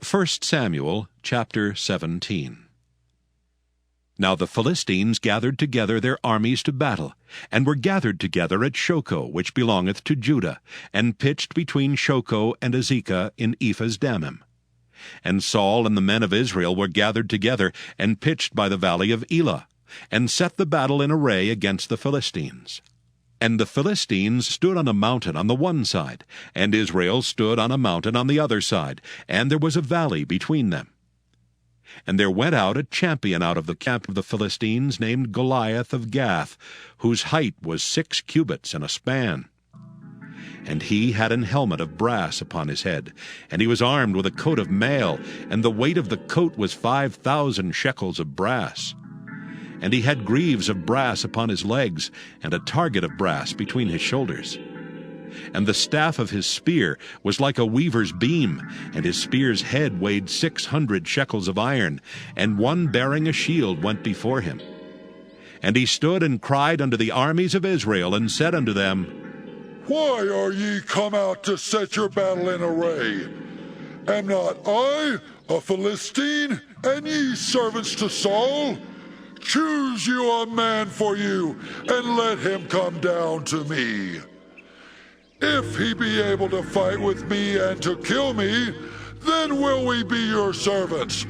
1 Samuel chapter 17. Now the Philistines gathered together their armies to battle, and were gathered together at Shochoh, which belongeth to Judah, and pitched between Shochoh and Azekah in Ephas Dammim. And Saul and the men of Israel were gathered together, and pitched by the valley of Elah, and set the battle in array against the Philistines. And the Philistines stood on a mountain on the one side, and Israel stood on a mountain on the other side, and there was a valley between them. And there went out a champion out of the camp of the Philistines, named Goliath of Gath, whose height was 6 cubits and a span. And he had an helmet of brass upon his head, and he was armed with a coat of mail, and the weight of the coat was 5,000 shekels of brass. And he had greaves of brass upon his legs, and a target of brass between his shoulders. And the staff of his spear was like a weaver's beam, and his spear's head weighed 600 shekels of iron, and one bearing a shield went before him. And he stood and cried unto the armies of Israel, and said unto them, Why are ye come out to set your battle in array? Am not I a Philistine, and ye servants to Saul? Choose you a man for you, and let him come down to me. If he be able to fight with me and to kill me, then will we be your servants.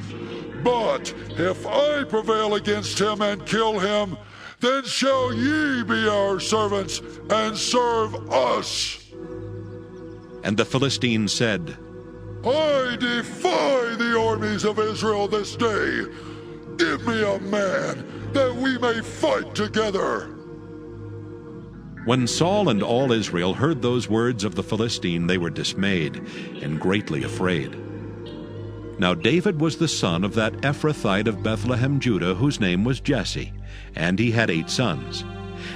But if I prevail against him and kill him, then shall ye be our servants and serve us. And the Philistines said, I defy the armies of Israel this day. Give me a man, that we may fight together. When Saul and all Israel heard those words of the Philistine, they were dismayed, and greatly afraid. Now David was the son of that Ephrathite of Bethlehem, Judah, whose name was Jesse, and he had 8 sons.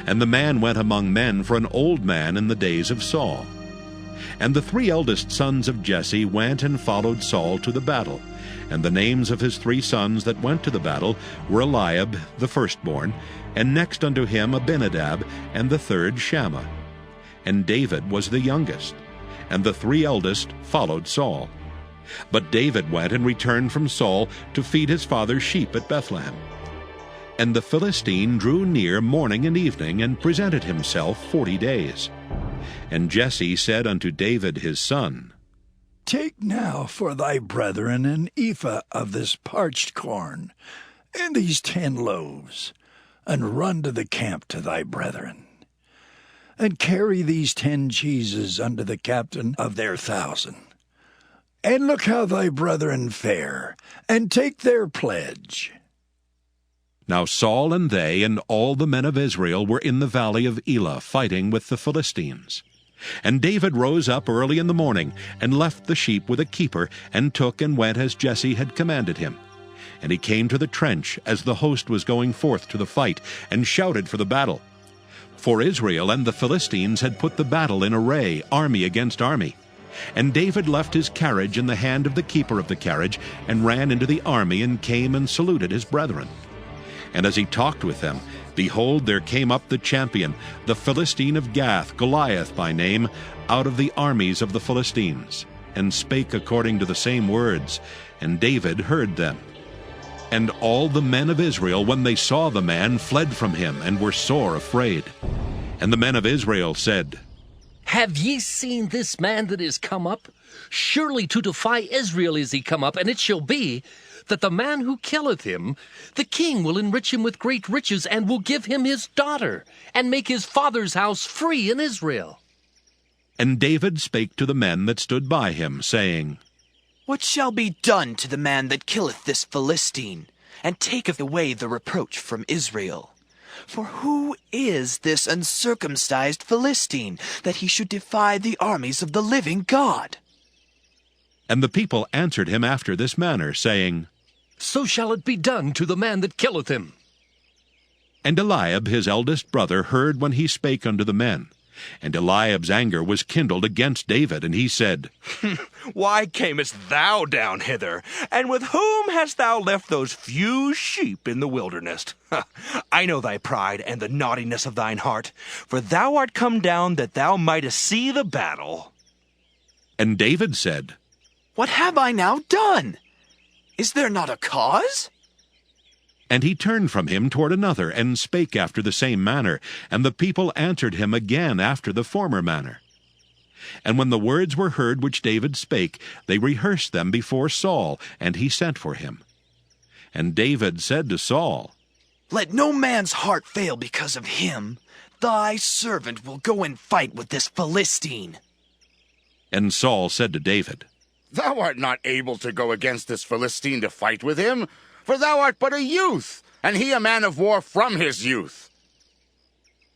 And the man went among men for an old man in the days of Saul. And the 3 eldest sons of Jesse went and followed Saul to the battle. And the names of his 3 sons that went to the battle were Eliab the firstborn, and next unto him Abinadab, and the third Shammah. And David was the youngest, and the 3 eldest followed Saul. But David went and returned from Saul to feed his father's sheep at Bethlehem. And the Philistine drew near morning and evening, and presented himself 40 days. And Jesse said unto David his son, Take now for thy brethren an ephah of this parched corn, and these 10 loaves, and run to the camp to thy brethren. And carry these 10 cheeses unto the captain of their 1,000. And look how thy brethren fare, and take their pledge. Now Saul and they and all the men of Israel were in the valley of Elah, fighting with the Philistines. And David rose up early in the morning, and left the sheep with a keeper, and took and went as Jesse had commanded him. And he came to the trench as the host was going forth to the fight, and shouted for the battle. For Israel and the Philistines had put the battle in array, army against army. And David left his carriage in the hand of the keeper of the carriage, and ran into the army, and came and saluted his brethren. And as he talked with them, behold, there came up the champion, the Philistine of Gath, Goliath by name, out of the armies of the Philistines, and spake according to the same words, and David heard them. And all the men of Israel, when they saw the man, fled from him, and were sore afraid. And the men of Israel said, Have ye seen this man that is come up? Surely to defy Israel is he come up, and it shall be, that the man who killeth him, the king will enrich him with great riches, and will give him his daughter, and make his father's house free in Israel. And David spake to the men that stood by him, saying, What shall be done to the man that killeth this Philistine, and taketh away the reproach from Israel? For who is this uncircumcised Philistine, that he should defy the armies of the living God? And the people answered him after this manner, saying, So shall it be done to the man that killeth him. And Eliab his eldest brother heard when he spake unto the men. And Eliab's anger was kindled against David, and he said, Why camest thou down hither? And with whom hast thou left those few sheep in the wilderness? I know thy pride and the naughtiness of thine heart, for thou art come down that thou mightest see the battle. And David said, What have I now done? Is there not a cause? And he turned from him toward another, and spake after the same manner. And the people answered him again after the former manner. And when the words were heard which David spake, they rehearsed them before Saul, and he sent for him. And David said to Saul, Let no man's heart fail because of him. Thy servant will go and fight with this Philistine. And Saul said to David, Thou art not able to go against this Philistine to fight with him, for thou art but a youth, and he a man of war from his youth.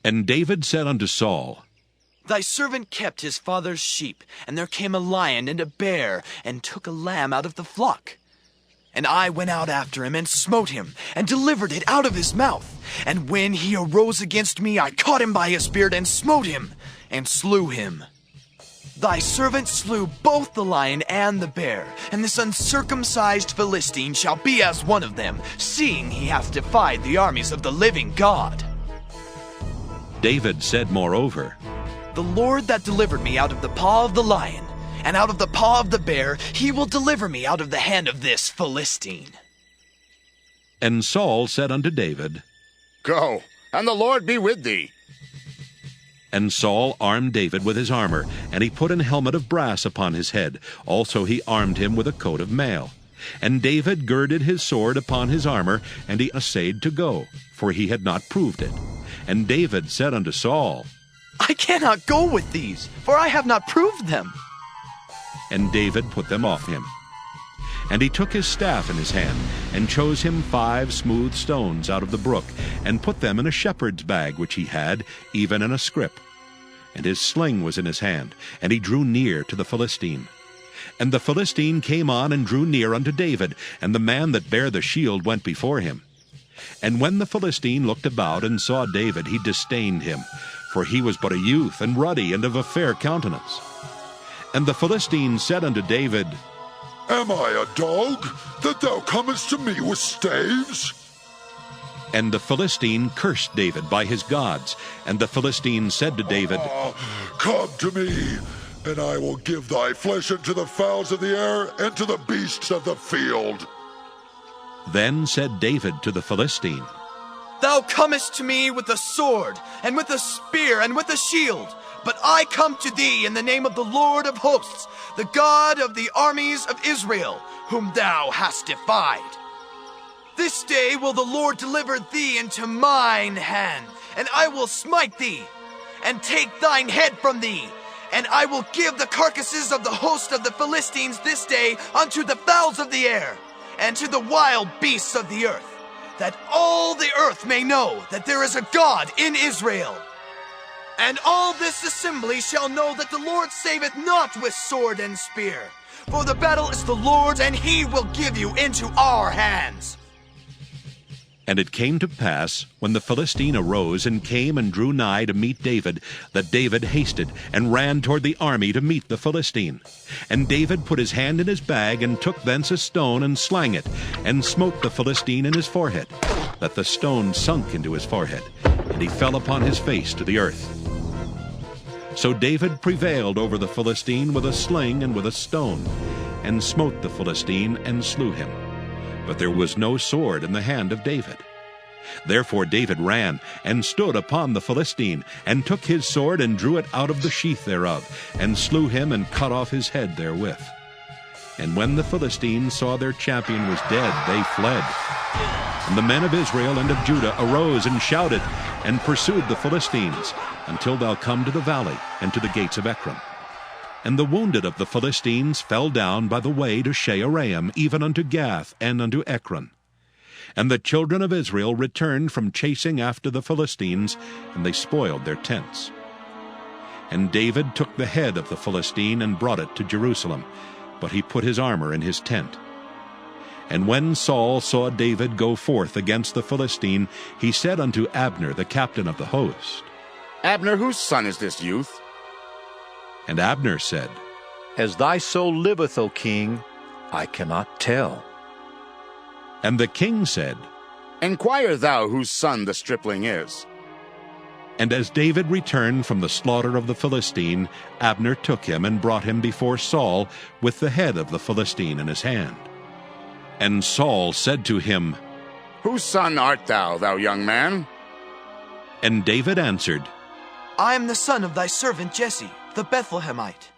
And David said unto Saul, Thy servant kept his father's sheep, and there came a lion and a bear, and took a lamb out of the flock. And I went out after him, and smote him, and delivered it out of his mouth. And when he arose against me, I caught him by his beard, and smote him, and slew him. Thy servant slew both the lion and the bear, and this uncircumcised Philistine shall be as one of them, seeing he hath defied the armies of the living God. David said moreover, The Lord that delivered me out of the paw of the lion, and out of the paw of the bear, he will deliver me out of the hand of this Philistine. And Saul said unto David, Go, and the Lord be with thee. And Saul armed David with his armor, and he put an helmet of brass upon his head. Also he armed him with a coat of mail. And David girded his sword upon his armor, and he essayed to go, for he had not proved it. And David said unto Saul, I cannot go with these, for I have not proved them. And David put them off him. And he took his staff in his hand, and chose him 5 smooth stones out of the brook, and put them in a shepherd's bag which he had, even in a scrip. And his sling was in his hand, and he drew near to the Philistine. And the Philistine came on and drew near unto David, and the man that bare the shield went before him. And when the Philistine looked about and saw David, he disdained him, for he was but a youth, and ruddy, and of a fair countenance. And the Philistine said unto David, Am I a dog, that thou comest to me with staves? And the Philistine cursed David by his gods. And the Philistine said to David, Come to me, and I will give thy flesh unto the fowls of the air, and to the beasts of the field. Then said David to the Philistine, Thou comest to me with a sword, and with a spear, and with a shield. But I come to thee in the name of the Lord of hosts, the God of the armies of Israel, whom thou hast defied. This day will the Lord deliver thee into mine hand, and I will smite thee, and take thine head from thee. And I will give the carcasses of the host of the Philistines this day unto the fowls of the air, and to the wild beasts of the earth, that all the earth may know that there is a God in Israel. And all this assembly shall know that the Lord saveth not with sword and spear, for the battle is the Lord's, and he will give you into our hands. And it came to pass, when the Philistine arose and came and drew nigh to meet David, that David hasted and ran toward the army to meet the Philistine. And David put his hand in his bag, and took thence a stone, and slang it, and smote the Philistine in his forehead, that the stone sunk into his forehead, and he fell upon his face to the earth. So David prevailed over the Philistine with a sling and with a stone, and smote the Philistine, and slew him. But there was no sword in the hand of David. Therefore David ran, and stood upon the Philistine, and took his sword, and drew it out of the sheath thereof, and slew him, and cut off his head therewith. And when the Philistines saw their champion was dead, they fled. And the men of Israel and of Judah arose and shouted, and pursued the Philistines, until thou come to the valley, and to the gates of Ekron. And the wounded of the Philistines fell down by the way to Shaaraim, even unto Gath, and unto Ekron. And the children of Israel returned from chasing after the Philistines, and they spoiled their tents. And David took the head of the Philistine, and brought it to Jerusalem, but he put his armor in his tent. And when Saul saw David go forth against the Philistine, he said unto Abner, the captain of the host, Abner, whose son is this youth? And Abner said, As thy soul liveth, O king, I cannot tell. And the king said, Enquire thou whose son the stripling is. And as David returned from the slaughter of the Philistine, Abner took him and brought him before Saul with the head of the Philistine in his hand. And Saul said to him, Whose son art thou, thou young man? And David answered, I am the son of thy servant Jesse, the Bethlehemite.